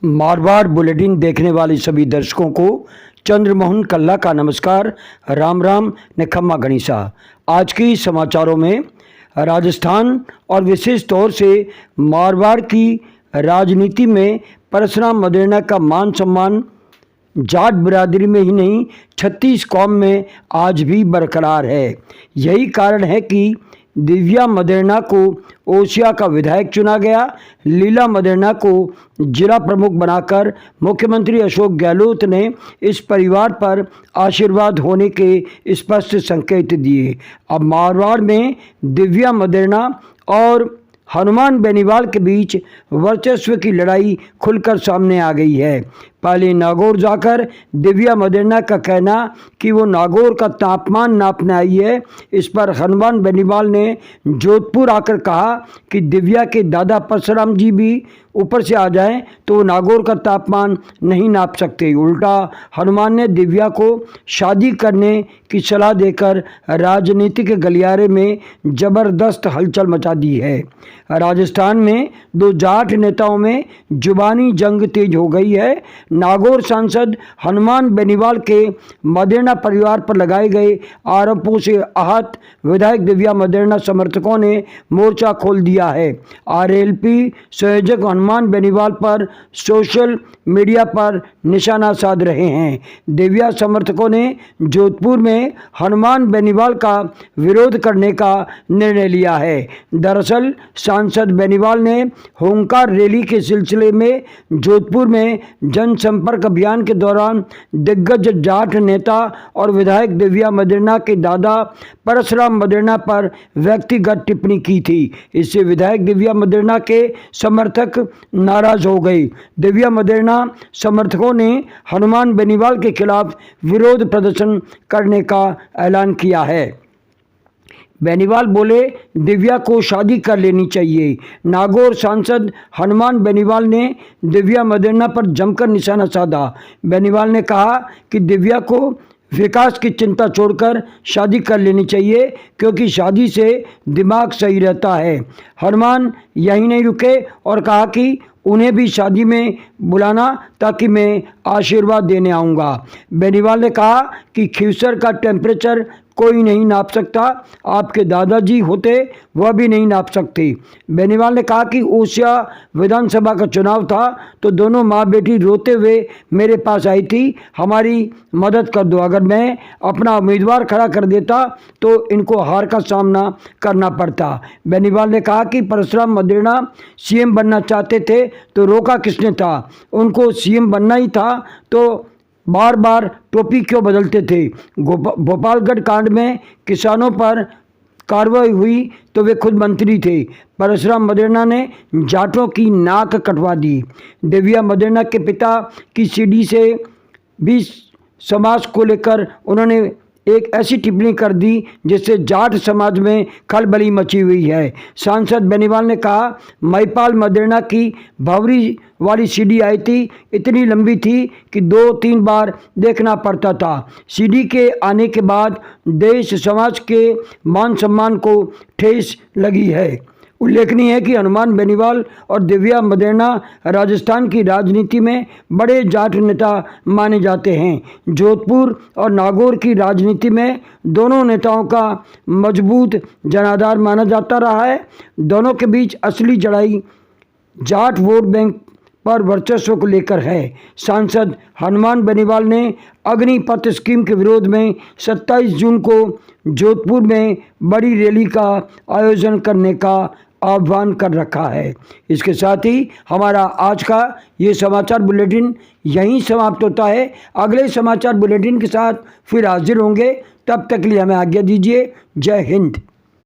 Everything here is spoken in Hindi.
मारवाड़ बुलेटिन देखने वाले सभी दर्शकों को चंद्रमोहन कल्ला का नमस्कार। राम राम ने खम्मा गणिसा। आज के समाचारों में राजस्थान और विशेष तौर से मारवाड़ की राजनीति में परशुराम मदेरणा का मान सम्मान जाट बिरादरी में ही नहीं 36 कौम में आज भी बरकरार है। यही कारण है कि दिव्या मदेरणा को ओसिया का विधायक चुना गया। लीला मदेरणा को जिला प्रमुख बनाकर मुख्यमंत्री अशोक गहलोत ने इस परिवार पर आशीर्वाद होने के स्पष्ट संकेत दिए। अब मारवाड़ में दिव्या मदेरणा और हनुमान बेनीवाल के बीच वर्चस्व की लड़ाई खुलकर सामने आ गई है। पहले नागौर जाकर दिव्या मदेरणा का कहना कि वो नागौर का तापमान नापने आई है, इस पर हनुमान बेनीवाल ने जोधपुर आकर कहा कि दिव्या के दादा परशुराम जी भी ऊपर से आ जाएं तो वो नागौर का तापमान नहीं नाप सकते। उल्टा हनुमान ने दिव्या को शादी करने की सलाह देकर राजनीति के गलियारे में जबरदस्त हलचल मचा दी है। राजस्थान में दो जाट नेताओं में जुबानी जंग तेज हो गई है। नागौर सांसद हनुमान बेनीवाल के मदेरणा परिवार पर लगाए गए आरोपों से आहत विधायक दिव्या मदेरणा समर्थकों ने मोर्चा खोल दिया है। आरएलपी संयोजक हनुमान बेनीवाल पर सोशल मीडिया पर निशाना साध रहे हैं। दिव्या समर्थकों ने जोधपुर में हनुमान बेनीवाल का विरोध करने का निर्णय लिया है। दरअसल सांसद बेनीवाल ने होंकार रैली के सिलसिले में जोधपुर में जनसंपर्क अभियान के दौरान दिग्गज जाट नेता और विधायक दिव्या मदेरणा के दादा परशुराम मदेरणा पर व्यक्तिगत टिप्पणी की थी। इससे विधायक दिव्या मदेरणा के समर्थक नाराज हो गए। दिव्या मदेरणा समर्थकों ने हनुमान बेनीवाल के खिलाफ विरोध प्रदर्शन करने का ऐलान किया है। बेनीवाल बोले, दिव्या को शादी कर लेनी चाहिए। नागौर सांसद हनुमान बेनीवाल ने दिव्या मदेरणा पर जमकर निशाना साधा। बेनीवाल ने कहा कि दिव्या को विकास की चिंता छोड़कर शादी कर लेनी चाहिए क्योंकि शादी से दिमाग सही रहता है। हनुमान यहीं नहीं रुके और कहा कि उन्हें भी शादी में बुलाना ताकि मैं आशीर्वाद देने आऊँगा। बेनीवाल ने कहा कि खीसर का टेम्परेचर कोई नहीं नाप सकता, आपके दादाजी होते वह भी नहीं नाप सकते। बेनीवाल ने कहा कि ओसिया विधानसभा का चुनाव था तो दोनों माँ बेटी रोते हुए मेरे पास आई थी, हमारी मदद कर दो। अगर मैं अपना उम्मीदवार खड़ा कर देता तो इनको हार का सामना करना पड़ता। बेनीवाल ने कहा कि परशुराम मदेरणा सीएम बनना चाहते थे तो रोका किसने था, उनको सीएम बनना ही था तो बार बार टोपी क्यों बदलते थे। भोपालगढ़ कांड में किसानों पर कार्रवाई हुई तो वे खुद मंत्री थे। परशुराम मदेरणा ने जाटों की नाक कटवा दी। दिव्या मदेरणा के पिता की सीडी से भी समाज को लेकर उन्होंने एक ऐसी टिप्पणी कर दी जिससे जाट समाज में खलबली मची हुई है। सांसद बेनीवाल ने कहा, महिपाल मदेरणा की भावरी वाली सीडी आई थी, इतनी लंबी थी कि 2-3 बार देखना पड़ता था। सीडी के आने के बाद देश समाज के मान सम्मान को ठेस लगी है। उल्लेखनीय है कि हनुमान बेनीवाल और दिव्या मदेरणा राजस्थान की राजनीति में बड़े जाट नेता माने जाते हैं। जोधपुर और नागौर की राजनीति में दोनों नेताओं का मजबूत जनाधार माना जाता रहा है। दोनों के बीच असली लड़ाई जाट वोट बैंक पर वर्चस्व को लेकर है। सांसद हनुमान बेनीवाल ने अग्निपथ स्कीम के विरोध में 27 जून को जोधपुर में बड़ी रैली का आयोजन करने का आह्वान कर रखा है। इसके साथ ही हमारा आज का ये समाचार बुलेटिन यहीं समाप्त होता है। अगले समाचार बुलेटिन के साथ फिर हाजिर होंगे, तब तक के लिए हमें आज्ञा दीजिए। जय हिंद।